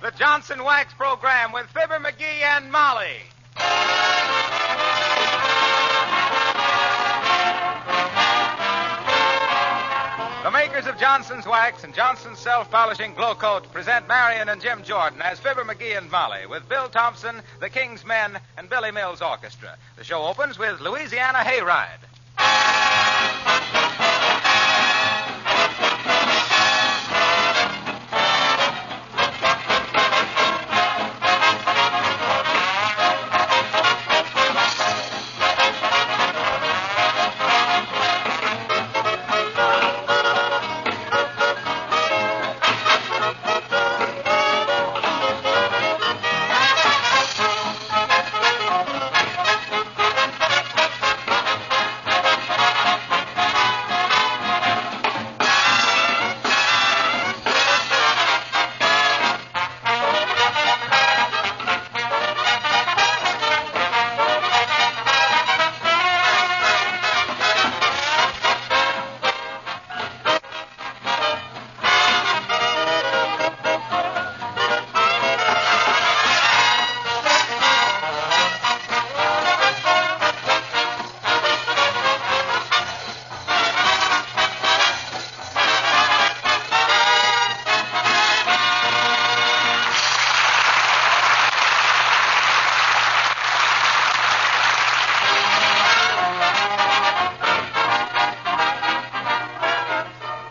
the Johnson Wax Program with Fibber McGee and Molly. The makers of Johnson's Wax and Johnson's Self-Polishing Glow Coat present Marion and Jim Jordan as Fibber McGee and Molly with Bill Thompson, the King's Men, and Billy Mills Orchestra. The show opens with Louisiana Hayride.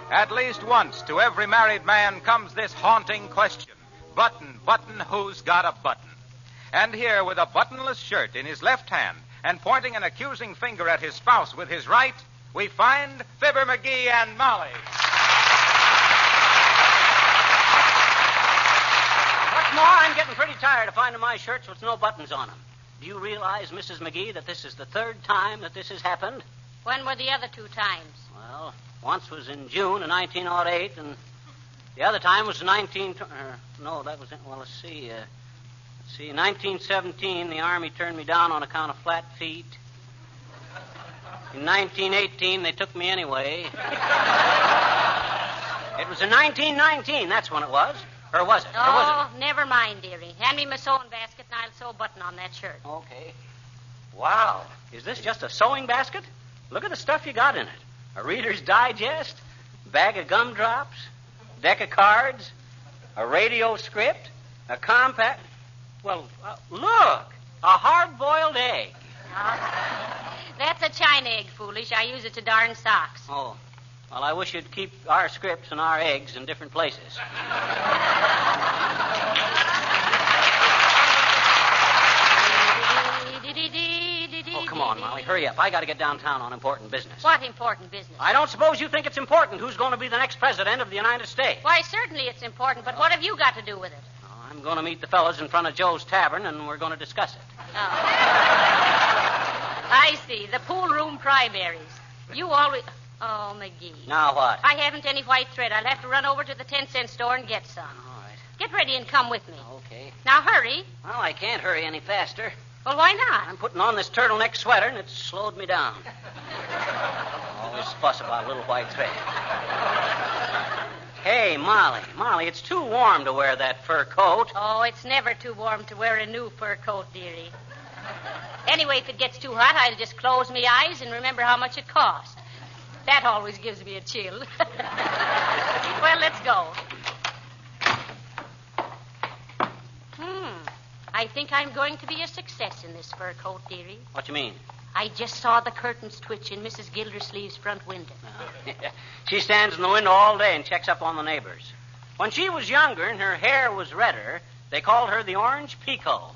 At least once to every married man comes this haunting question. Button, button, who's got a button? And here, with a buttonless shirt in his left hand and pointing an accusing finger at his spouse with his right, we find Fibber McGee and Molly. What's more, I'm getting pretty tired of finding my shirts with no buttons on them. Do you realize, Mrs. McGee, that this is the third time that this has happened? When were the other two times? Well, once was in June of 1908, and the other time was 1917, the Army turned me down on account of flat feet. In 1918, they took me anyway. It was in 1919, that's when it was. Or was it? Oh, never mind, dearie. Hand me my sewing basket, and I'll sew a button on that shirt. Okay. Wow. Is this just a sewing basket? Look at the stuff you got in it. A Reader's Digest, bag of gumdrops, deck of cards, a radio script, a compact... Well, look! A hard-boiled egg. That's a china egg, foolish. I use it to darn socks. Oh. Well, I wish you'd keep our scripts and our eggs in different places. Oh, come on, Molly. Hurry up. I got to get downtown on important business. What important business? I don't suppose you think it's important who's going to be the next president of the United States. Why, certainly it's important, but what have you got to do with it? Oh, I'm going to meet the fellows in front of Joe's Tavern, and we're going to discuss it. Oh. I see. The pool room primaries. You always... Oh, McGee. Now what? I haven't any white thread. I'll have to run over to the 10-cent store and get some. All right. Get ready and come with me. Okay. Now, hurry. Well, I can't hurry any faster. Well, why not? I'm putting on this turtleneck sweater, and it's slowed me down. Always fuss about a little white thread. Hey, Molly. Molly, it's too warm to wear that fur coat. Oh, it's never too warm to wear a new fur coat, dearie. Anyway, if it gets too hot, I'll just close my eyes and remember how much it cost. That always gives me a chill. Well, let's go. I think I'm going to be a success in this fur coat, dearie. What you mean? I just saw the curtains twitch in Mrs. Gildersleeve's front window. She stands in the window all day and checks up on the neighbors. When she was younger and her hair was redder, they called her the Orange Pico.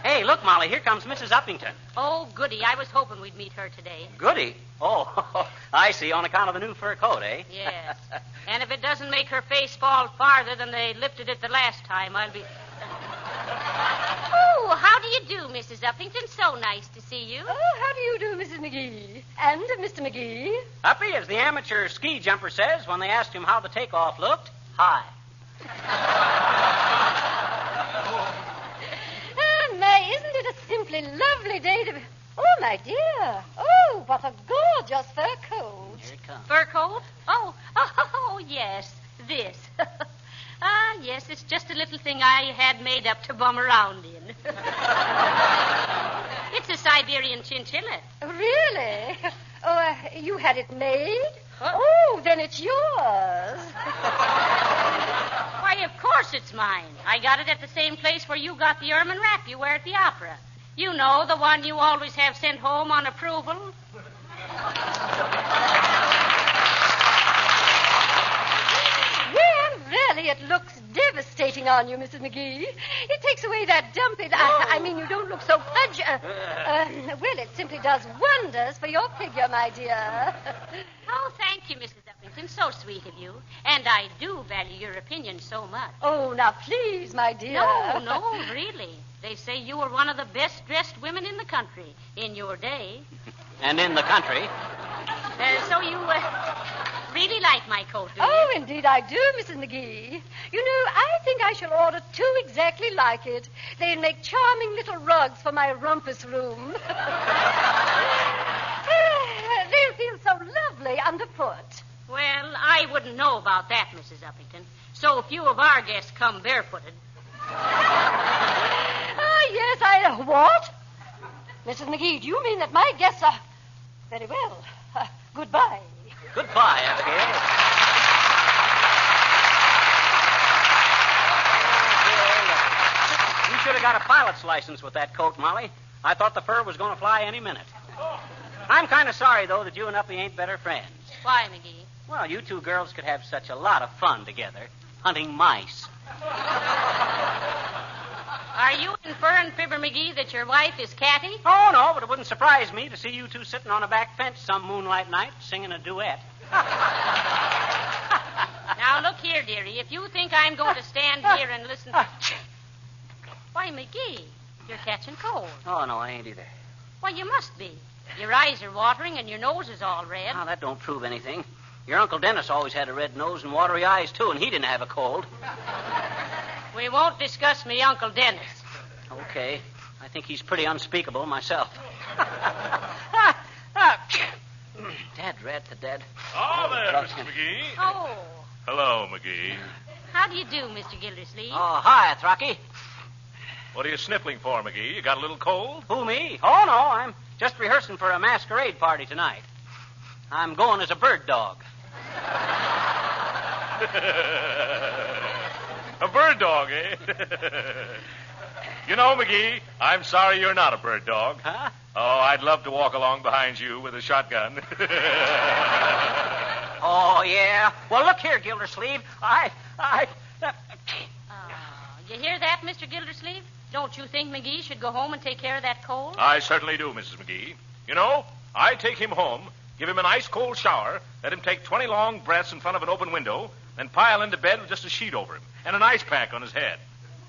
Hey, look, Molly, here comes Mrs. Uppington. Oh, goody. I was hoping we'd meet her today. Goody? Oh, I see, on account of the new fur coat, eh? Yes. And if it doesn't make her face fall farther than they lifted it the last time, I'll be... Oh, how do you do, Mrs. Uppington? So nice to see you. Oh, how do you do, Mrs. McGee? And Mr. McGee? Uppy, as the amateur ski jumper says when they asked him how the takeoff looked, hi. Isn't it a simply lovely day to be... Oh, my dear. Oh, what a gorgeous fur coat. Here it comes. Fur coat? Oh, yes, this. Ah, yes, it's just a little thing I had made up to bum around in. It's a Siberian chinchilla. Really? Oh, you had it made? Oh, then it's yours. Why, of course it's mine. I got it at the same place where you got the ermine wrap you wear at the opera. You know, the one you always have sent home on approval. Well, really, it looks devastating on you, Mrs. McGee. It takes away that dumpy... I mean, you don't look so pudgy. Well, it simply does wonders for your figure, my dear. Oh, thank you, Mrs. Uppington. So sweet of you. And I do value your opinion so much. Oh, now, please, my dear. No, really. They say you were one of the best-dressed women in the country in your day. And in the country. So you really like my coat, do you? Oh, indeed I do, Mrs. McGee. You know, I think I shall order 2 exactly like it. They'll make charming little rugs for my rumpus room. They'll feel so lovely underfoot. Well, I wouldn't know about that, Mrs. Uppington. So few of our guests come barefooted. Yes, what? Mrs. McGee, do you mean that my guests are... Very well. Goodbye. Goodbye, Abigail. You should have got a pilot's license with that coat, Molly. I thought the fur was going to fly any minute. I'm kind of sorry, though, that you and Uppy ain't better friends. Why, McGee? Well, you 2 girls could have such a lot of fun together, hunting mice. Are you inferring, Fibber McGee, that your wife is catty? Oh, no, but it wouldn't surprise me to see you 2 sitting on a back fence some moonlight night singing a duet. Now, look here, dearie. If you think I'm going to stand here and listen... Why, McGee, you're catching cold. Oh, no, I ain't either. Why, you must be. Your eyes are watering and your nose is all red. Oh, that don't prove anything. Your Uncle Dennis always had a red nose and watery eyes, too, and he didn't have a cold. We won't discuss me Uncle Dennis. Okay. I think he's pretty unspeakable myself. Dad, rat to dad. Oh, there, Mr. McGee. Oh. Hello, McGee. How do you do, Mr. Gildersleeve? Oh, hi, Throcky. What are you sniffling for, McGee? You got a little cold? Who, me? Oh, no, I'm just rehearsing for a masquerade party tonight. I'm going as a bird dog. A bird dog, eh? You know, McGee, I'm sorry you're not a bird dog. Huh? Oh, I'd love to walk along behind you with a shotgun. Oh, yeah? Well, look here, Gildersleeve. You hear that, Mr. Gildersleeve? Don't you think McGee should go home and take care of that cold? I certainly do, Mrs. McGee. You know, I take him home, give him an ice-cold shower, let him take 20 long breaths in front of an open window, then pile into bed with just a sheet over him and an ice pack on his head.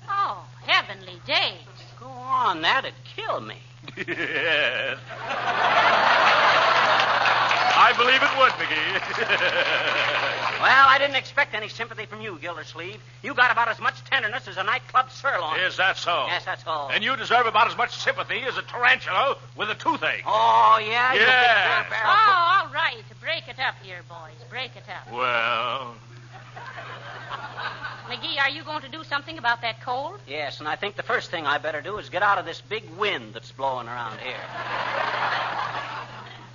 Oh, heavenly days. Go on, that'd kill me. Yes. I believe it would, McGee. Well, I didn't expect any sympathy from you, Gildersleeve. You got about as much tenderness as a nightclub sirloin. Is that so? Yes, that's all. And you deserve about as much sympathy as a tarantula with a toothache. Oh, yeah? You Yes. big barrel. Oh, all right. Break it up here, boys. Break it up. Well, McGee, are you going to do something about that cold? Yes, and I think the first thing I better do is get out of this big wind that's blowing around here.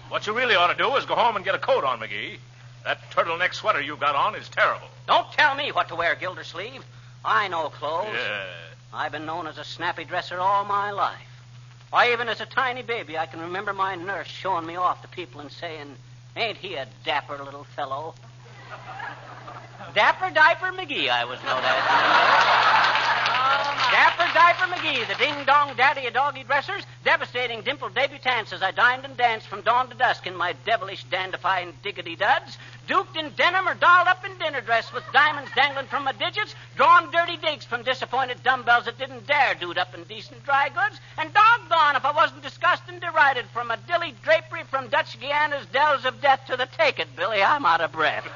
what you really ought to do is go home and get a coat on, McGee. That turtleneck sweater you've got on is terrible. Don't tell me what to wear, Gildersleeve. I know clothes. Yeah. I've been known as a snappy dresser all my life. Why, even as a tiny baby, I can remember my nurse showing me off to people and saying, "Ain't he a dapper little fellow?" Dapper Diaper McGee, I was known as. Dapper Diaper McGee, the ding-dong daddy of doggy dressers, devastating dimpled debutantes as I dined and danced from dawn to dusk in my devilish dandifying diggity-duds, duked in denim or dolled up in dinner dress with diamonds dangling from my digits, drawn dirty digs from disappointed dumbbells that didn't dare dude up in decent dry goods, and doggone if I wasn't disgusted and derided from a dilly drapery from Dutch Guiana's dells of death to the take it, Billy. I'm out of breath.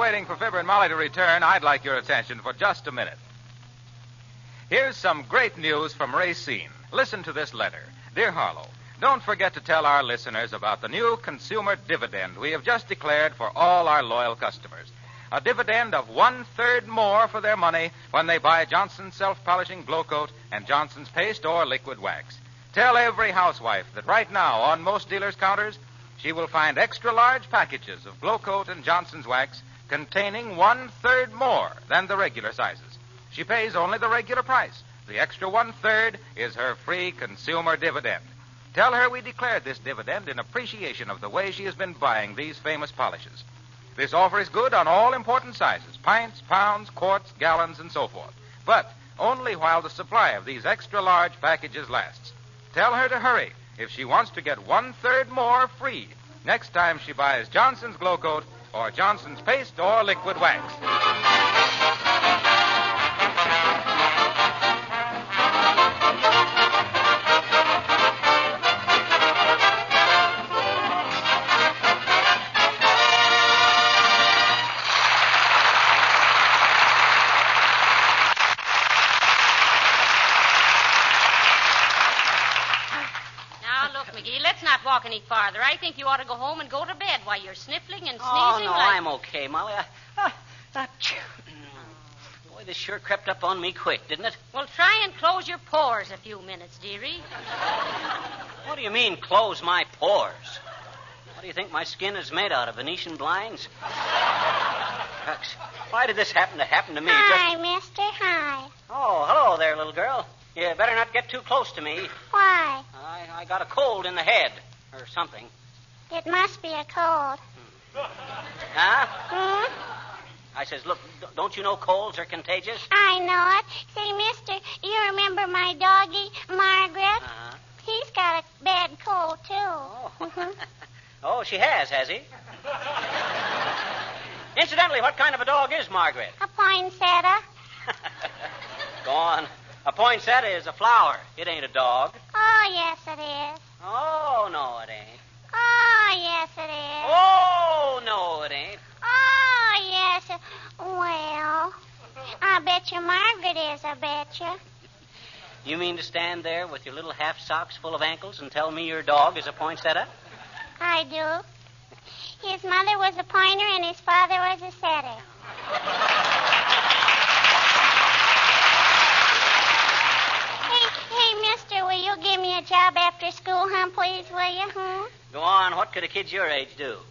waiting for Fibber and Molly to return, I'd like your attention for just a minute. Here's some great news from Racine. Listen to this letter. Dear Harlow, don't forget to tell our listeners about the new consumer dividend we have just declared for all our loyal customers. A dividend of 1/3 more for their money when they buy Johnson's self-polishing glow coat and Johnson's paste or liquid wax. Tell every housewife that right now on most dealers' counters, she will find extra-large packages of glow coat and Johnson's wax containing 1/3 more than the regular sizes. She pays only the regular price. The extra 1/3 is her free consumer dividend. Tell her we declared this dividend in appreciation of the way she has been buying these famous polishes. This offer is good on all important sizes, pints, pounds, quarts, gallons, and so forth, but only while the supply of these extra-large packages lasts. Tell her to hurry if she wants to get 1/3 more free next time she buys Johnson's glow coat or Johnson's paste or liquid wax. Walk any farther. I think you ought to go home and go to bed while you're sniffling and sneezing. Oh, no, I'm okay, Molly. Boy, this sure crept up on me quick, didn't it? Well, try and close your pores a few minutes, dearie. What do you mean, close my pores? What do you think my skin is made out of, Venetian blinds? Shucks, why did this happen to me? Hi, mister. Hi. Oh, hello there, little girl. You better not get too close to me. Why? I got a cold in the head. Or something. It must be a cold. Huh? I says, look, don't you know colds are contagious? I know it. Say, mister, you remember my doggie, Margaret? Uh-huh. He's got a bad cold, too. Oh. Oh, she has he? Incidentally, what kind of a dog is Margaret? A poinsettia. Go on. A poinsettia is a flower. It ain't a dog. Oh, yes, it is. Oh, no, it ain't. Oh, yes, it is. Oh, no, it ain't. Oh, yes. Well, I bet you Margaret is, I bet you. You mean to stand there with your little half socks full of ankles and tell me your dog is a poinsettia? I do. His mother was a pointer and his father was a setter. Hey, mister, will you give me a job after school, please, will you? Go on. What could a kid your age do?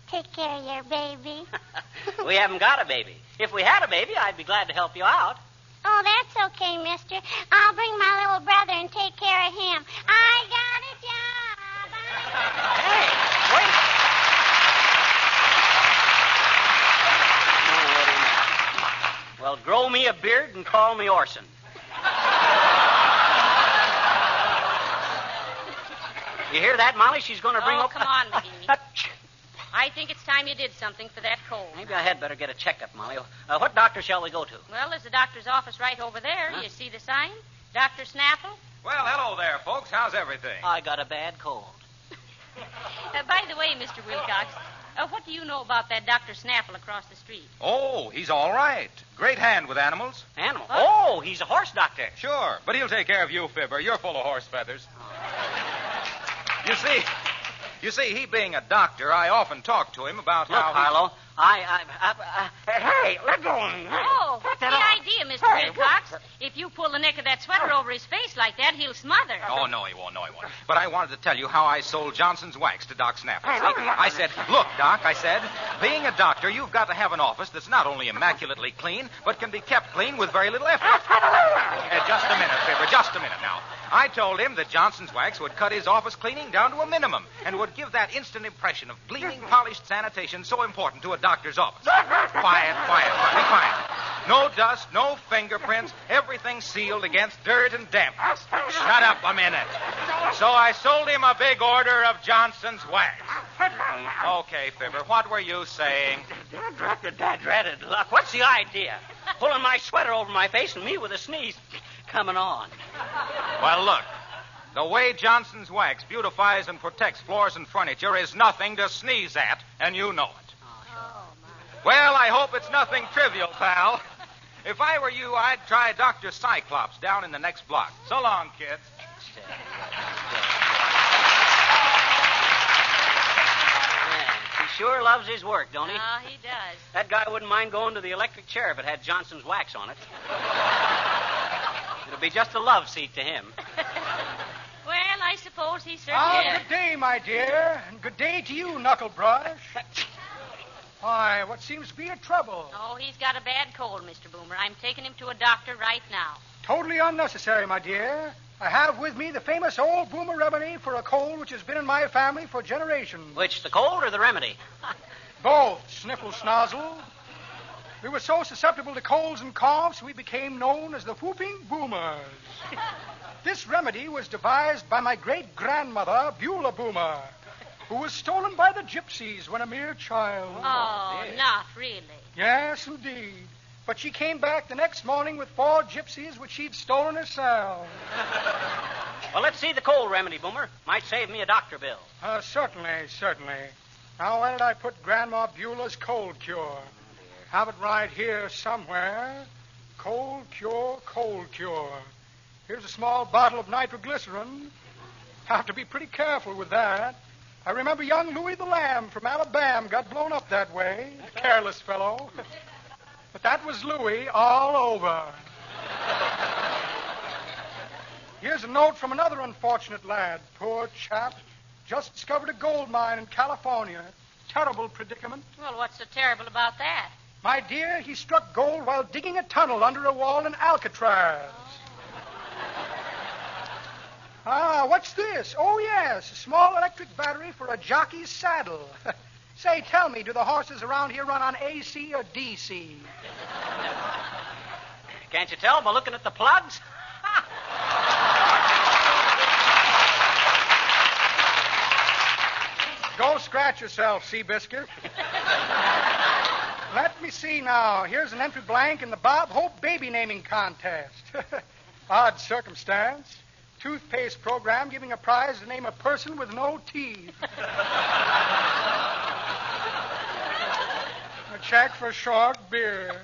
Take care of your baby. We haven't got a baby. If we had a baby, I'd be glad to help you out. Oh, that's okay, mister. I'll bring my little brother and take care of him. I got a job. Hey, wait. Well, grow me a beard and call me Orson. You hear that, Molly? She's going to bring up... come on, McGee. I think it's time you did something for that cold. Maybe I had better get a checkup, Molly. What doctor shall we go to? Well, there's a doctor's office right over there. Huh? You see the sign? Dr. Snaffle? Well, hello there, folks. How's everything? I got a bad cold. By the way, Mr. Wilcox, what do you know about that Dr. Snaffle across the street? Oh, he's all right. Great hand with animals. Animal? What? Oh, he's a horse doctor. Sure, but he'll take care of you, Fibber. You're full of horse feathers. You see, he being a doctor, I often talk to him about Look, how... Harlow, hey, let go of me. Oh, what's the idea, Mr. Wilcox? If you pull the neck of that sweater over his face like that, he'll smother. Oh, no, he won't. But I wanted to tell you how I sold Johnson's wax to Doc Snaffle. I said, look, Doc, being a doctor, you've got to have an office that's not only immaculately clean, but can be kept clean with very little effort. Just a minute, Fibber, just a minute now. I told him that Johnson's wax would cut his office cleaning down to a minimum and would give that instant impression of gleaming, polished sanitation so important to a doctor's office. Quiet, be quiet. No dust, no fingerprints, everything sealed against dirt and dampness. Shut up a minute. So I sold him a big order of Johnson's wax. Okay, Fibber, what were you saying? Dreaded luck. What's the idea? Pulling my sweater over my face and me with a sneeze coming on. Well, look. The way Johnson's wax beautifies and protects floors and furniture is nothing to sneeze at, and you know it. Well, I hope it's nothing trivial, pal. If I were you, I'd try Dr. Cyclops down in the next block. So long, kids. He sure loves his work, don't he? He does. That guy wouldn't mind going to the electric chair if it had Johnson's wax on it. It'll be just a love seat to him. Well, I suppose he certainly is. Good day, my dear, and good day to you, Knucklebrush. Why, what seems to be your trouble? Oh, he's got a bad cold, Mr. Boomer. I'm taking him to a doctor right now. Totally unnecessary, my dear. I have with me the famous old Boomer remedy for a cold which has been in my family for generations. Which, the cold or the remedy? Both, sniffle snozzle. We were so susceptible to colds and coughs, we became known as the Whooping Boomers. This remedy was devised by my great-grandmother, Beulah Boomer, who was stolen by the gypsies when a mere child. Oh, not really. Yes, indeed. But she came back the next morning with 4 gypsies which she'd stolen herself. Well, let's see the cold remedy, Boomer. Might save me a doctor bill. Certainly. Now, where did I put Grandma Beulah's cold cure? Have it right here somewhere. Cold cure. Here's a small bottle of nitroglycerin. Have to be pretty careful with that. I remember young Louis the Lamb from Alabama got blown up that way. Careless fellow. But that was Louis all over. Here's a note from another unfortunate lad. Poor chap. Just discovered a gold mine in California. Terrible predicament. Well, what's so terrible about that? My dear, he struck gold while digging a tunnel under a wall in Alcatraz. What's this? Oh, yes, a small electric battery for a jockey's saddle. Say, tell me, do the horses around here run on AC or DC? Can't you tell by looking at the plugs? Go scratch yourself, Seabiscuit. Let me see now. Here's an entry blank in the Bob Hope baby naming contest. Odd circumstance. Toothpaste program giving a prize to name a person with no teeth. A check for short beer.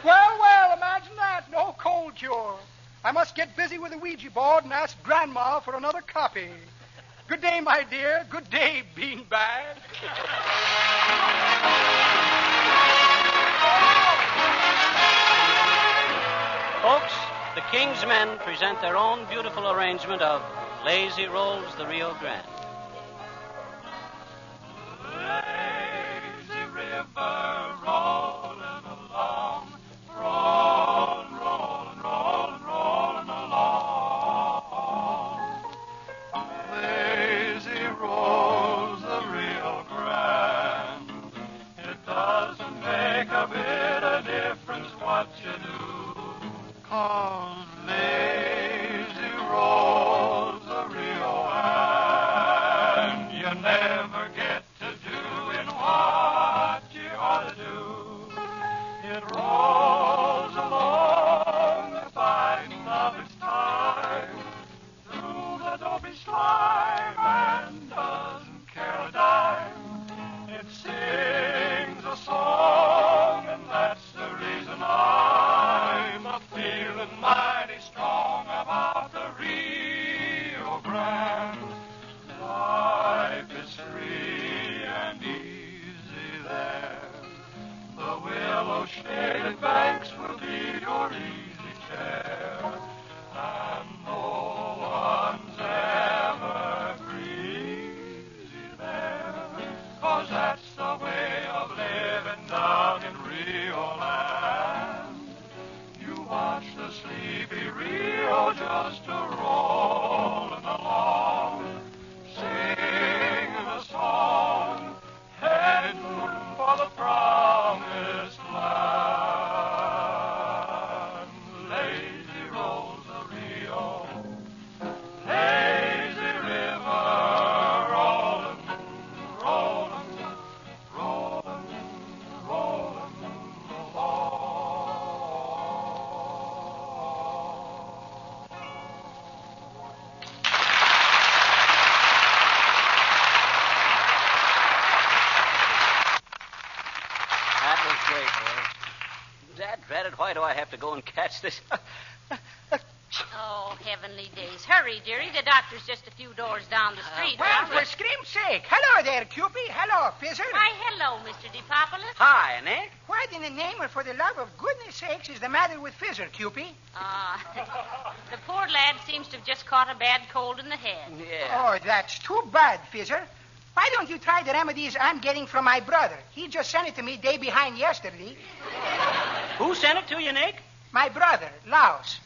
Well, imagine that. No cold cure. I must get busy with the Ouija board and ask Grandma for another copy. Good day, my dear. Good day, beanbag. Folks, the King's Men present their own beautiful arrangement of Lazy Rolls the Rio Grande. Lazy river rolling along, rolling along. Lazy rolls the Rio Grande. It doesn't make a bit of difference what you do. 'Cause lazy rolls the Rio Grande. Drat it, why do I have to go and catch this? Oh, heavenly days. Hurry, dearie. The doctor's just a few doors down the street. Well, for scream's sake. Hello there, Cupid. Hello, Fizzer. Why, hello, Mr. DePopulis. Hi, Nick. What in the name of, for the love of goodness sakes, is the matter with Fizzer, Cupid? The poor lad seems to have just caught a bad cold in the head. Yeah. Oh, that's too bad, Fizzer. Why don't you try the remedies I'm getting from my brother? He just sent it to me day behind yesterday. Who sent it to you, Nick? My brother, Laos.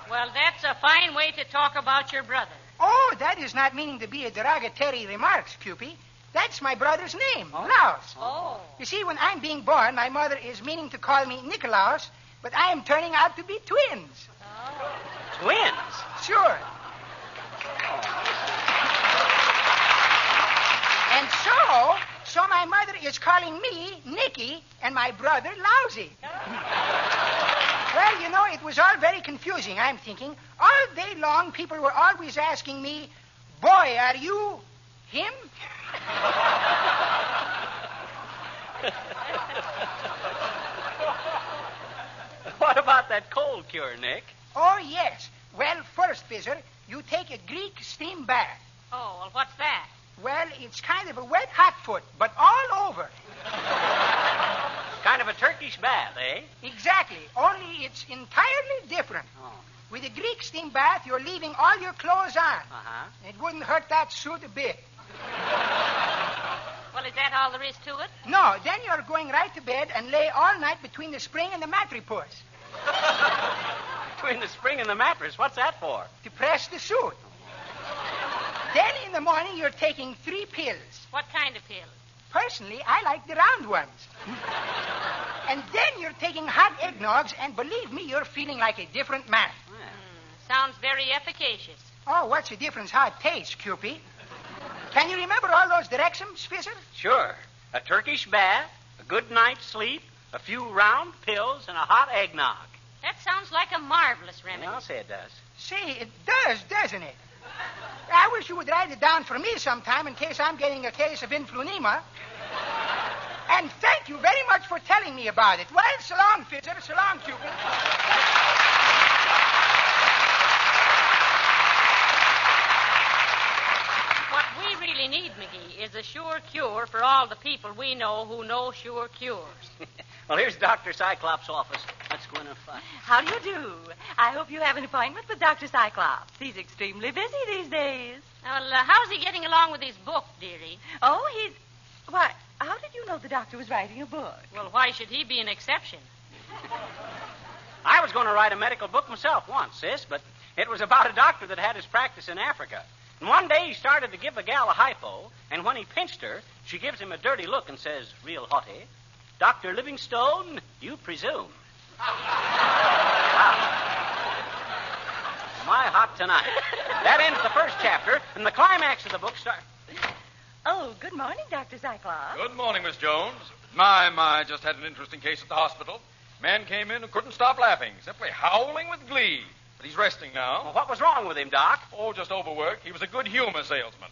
Well, that's a fine way to talk about your brother. Oh, that is not meaning to be a derogatory remarks, Cupid. That's my brother's name, Laos. Oh. You see, when I'm being born, my mother is meaning to call me Nicolaus, but I am turning out to be twins. Oh. Twins? Sure. And so my mother is calling me Nicky and my brother Lousy. Well, you know, it was all very confusing, I'm thinking. All day long, people were always asking me, boy, are you him? What about that cold cure, Nick? Oh, yes. Well, first, Fizzer, you take a Greek steam bath. Oh, well, what's that? Well, it's kind of a wet hot foot, but all over. Kind of a Turkish bath, eh? Exactly. Only it's entirely different. Oh. With a Greek steam bath, you're leaving all your clothes on. Uh-huh. It wouldn't hurt that suit a bit. Well, is that all there is to it? No, then you're going right to bed and lay all night between the spring and the mattress Between the spring and the mattress. What's that for? to press the suit. Then in the morning, you're taking 3 pills. What kind of pills? Personally, I like the round ones. And then you're taking hot eggnogs, and believe me, you're feeling like a different man. Sounds very efficacious. Oh, what's the difference how it tastes, Cupid? Can you remember all those directions, Fizzer? Sure. A Turkish bath, a good night's sleep, a few round pills, and a hot eggnog. That sounds like a marvelous remedy. I'll say it does. See, it does, doesn't it? I wish you would write it down for me sometime in case I'm getting a case of influenza. And thank you very much for telling me about it. Well, so long, Fizzer. So long, Cupid. What we really need, McGee, is a sure cure for all the people we know who know sure cures. Well, here's Dr. Cyclops' office. Let's go in and find. How do you do? I hope you have an appointment with Dr. Cyclops. He's extremely busy these days. Well, how's he getting along with his book, dearie? Oh, he's... Why, how did you know the doctor was writing a book? Well, why should he be an exception? I was going to write a medical book myself once, sis, but it was about a doctor that had his practice in Africa. And one day he started to give a gal a hypo, and when he pinched her, she gives him a dirty look and says, real haughty, Dr. Livingstone, you presume. My hot tonight. That ends the first chapter, and the climax of the book starts... Oh, good morning, Dr. Cyclops. Good morning, Miss Jones. My, just had an interesting case at the hospital. Man came in and couldn't stop laughing, simply howling with glee. But he's resting now. Well, what was wrong with him, Doc? Oh, just overwork. He was a good humor salesman.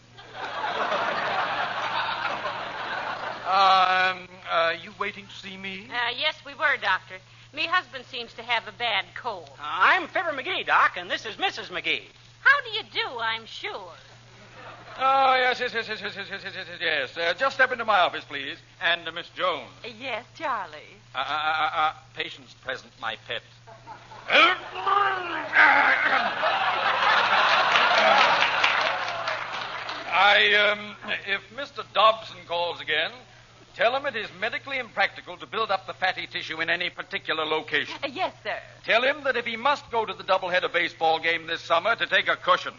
You waiting to see me? Yes, we were, Doctor. Me husband seems to have a bad cold. I'm Fibber McGee, Doc, and this is Mrs. McGee. How do you do, I'm sure? Oh, yes. Just step into my office, please. And Miss Jones. Yes, Charlie. Patient's present, my pet. If Mr. Dobson calls again, tell him it is medically impractical to build up the fatty tissue in any particular location. Yes, sir. Tell him that if he must go to the doubleheader baseball game this summer, to take a cushion.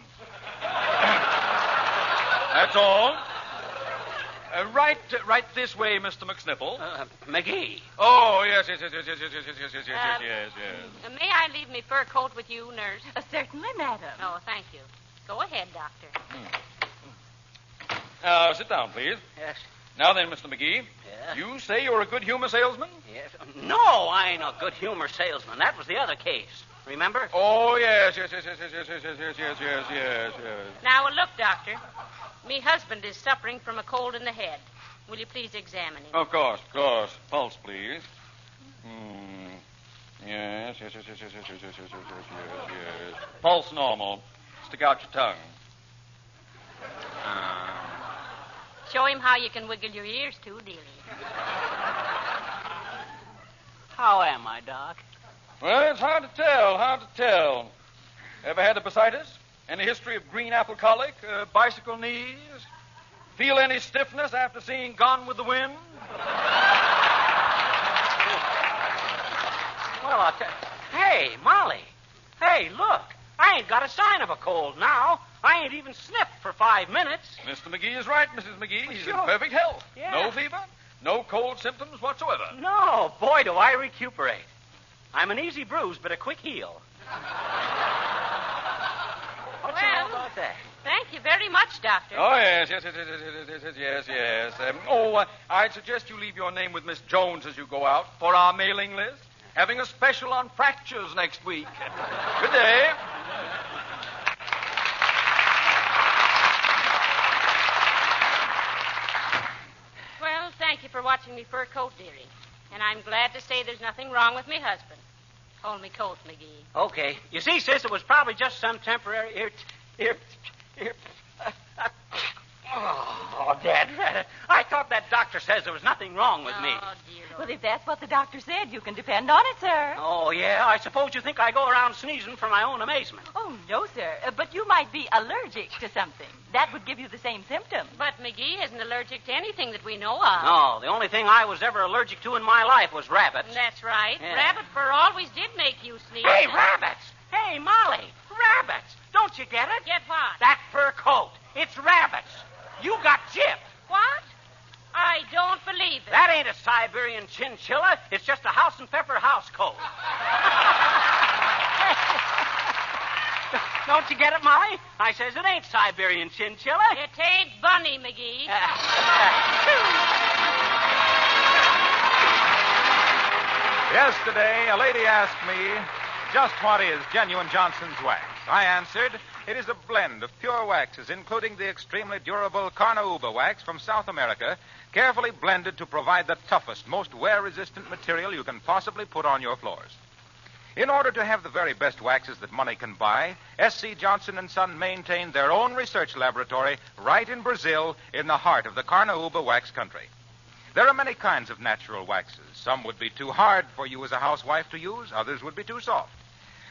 That's all. Right this way, Mr. McSniffle. McGee. Oh, yes. May I leave me fur coat with you, nurse? Certainly, madam. Oh, thank you. Go ahead, Doctor. Sit down, please. Yes. Now then, Mr. McGee. Yeah? You say you're a good humor salesman? Yes. No, I ain't a good humor salesman. That was the other case. Remember? Oh, yes. Now, look, Doctor. Me husband is suffering from a cold in the head. Will you please examine him? Of course. Pulse, please. Yes. Pulse normal. Stick out your tongue. Show him how you can wiggle your ears, too, dearie. How am I, Doc? Well, it's hard to tell. Ever had appendicitis? Any history of green apple colic? Bicycle knees? Feel any stiffness after seeing Gone with the Wind? Well, I'll tell you. Hey, Molly. Hey, look. I ain't got a sign of a cold now. I ain't even sniffed for 5 minutes. Mr. McGee is right, Mrs. McGee. He's in sure. perfect health. Yeah. No fever, no cold symptoms whatsoever. No, boy, do I recuperate. I'm an easy bruise, but a quick heal. What's all about that? Thank you very much, Doctor. Oh, yes. I'd suggest you leave your name with Miss Jones as you go out for our mailing list. Having a special on fractures next week. Good day. Well, thank you for watching me fur coat, dearie. And I'm glad to say there's nothing wrong with me husband. Hold me coat, McGee. Okay. You see, sis, it was probably just some temporary Oh, Dad. I thought that doctor says there was nothing wrong with me. Oh, dear Lord. Well, if that's what the doctor said, you can depend on it, sir. Oh, yeah? I suppose you think I go around sneezing for my own amazement. Oh, no, sir. But you might be allergic to something. That would give you the same symptom. But McGee isn't allergic to anything that we know of. No, the only thing I was ever allergic to in my life was rabbits. That's right. Yeah. Rabbit fur always did make you sneeze. Hey, rabbits! Hey, Molly, rabbits! Don't you get it? Get what? That fur coat. It's rabbits. You got gypped. What? I don't believe it. That ain't a Siberian chinchilla. It's just a house and pepper house coat. Don't you get it, Molly? I says it ain't Siberian chinchilla. It ain't Bunny, McGee. Yesterday, a lady asked me, just what is genuine Johnson's wax? I answered, it is a blend of pure waxes, including the extremely durable Carnauba wax from South America, carefully blended to provide the toughest, most wear-resistant material you can possibly put on your floors. In order to have the very best waxes that money can buy, S.C. Johnson & Son maintained their own research laboratory right in Brazil, in the heart of the Carnauba wax country. There are many kinds of natural waxes. Some would be too hard for you as a housewife to use, others would be too soft.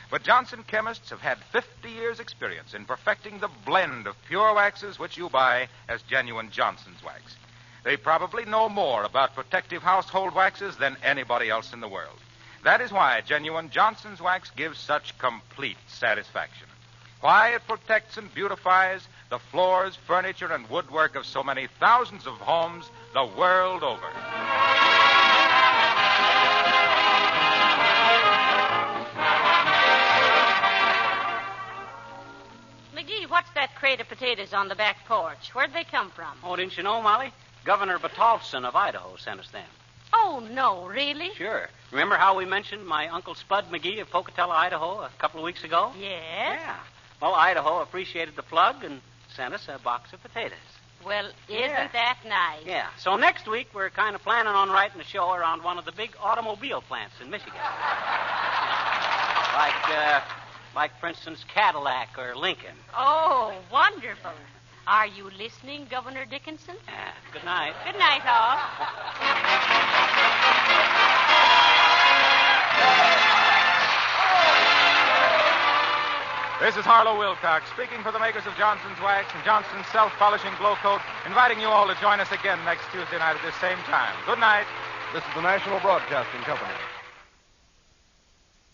But Johnson chemists have had 50 years' experience in perfecting the blend of pure waxes which you buy as genuine Johnson's wax. They probably know more about protective household waxes than anybody else in the world. That is why genuine Johnson's wax gives such complete satisfaction. Why it protects and beautifies the floors, furniture, and woodwork of so many thousands of homes the world over. McGee, what's that crate of potatoes on the back porch? Where'd they come from? Oh, didn't you know, Molly? Governor Batolfson of Idaho sent us them. Oh, no, really? Sure. Remember how we mentioned my Uncle Spud McGee of Pocatello, Idaho, a couple of weeks ago? Yes. Yeah. Well, Idaho appreciated the plug and sent us a box of potatoes. Well, isn't that nice? Yeah. So next week, we're kind of planning on writing a show around one of the big automobile plants in Michigan. Like, for instance, Cadillac or Lincoln. Oh, wonderful. Are you listening, Governor Dickinson? Yeah. Good night. Good night, all. This is Harlow Wilcox, speaking for the makers of Johnson's Wax and Johnson's Self-Polishing Glow Coat, inviting you all to join us again next Tuesday night at this same time. Good night. This is the National Broadcasting Company.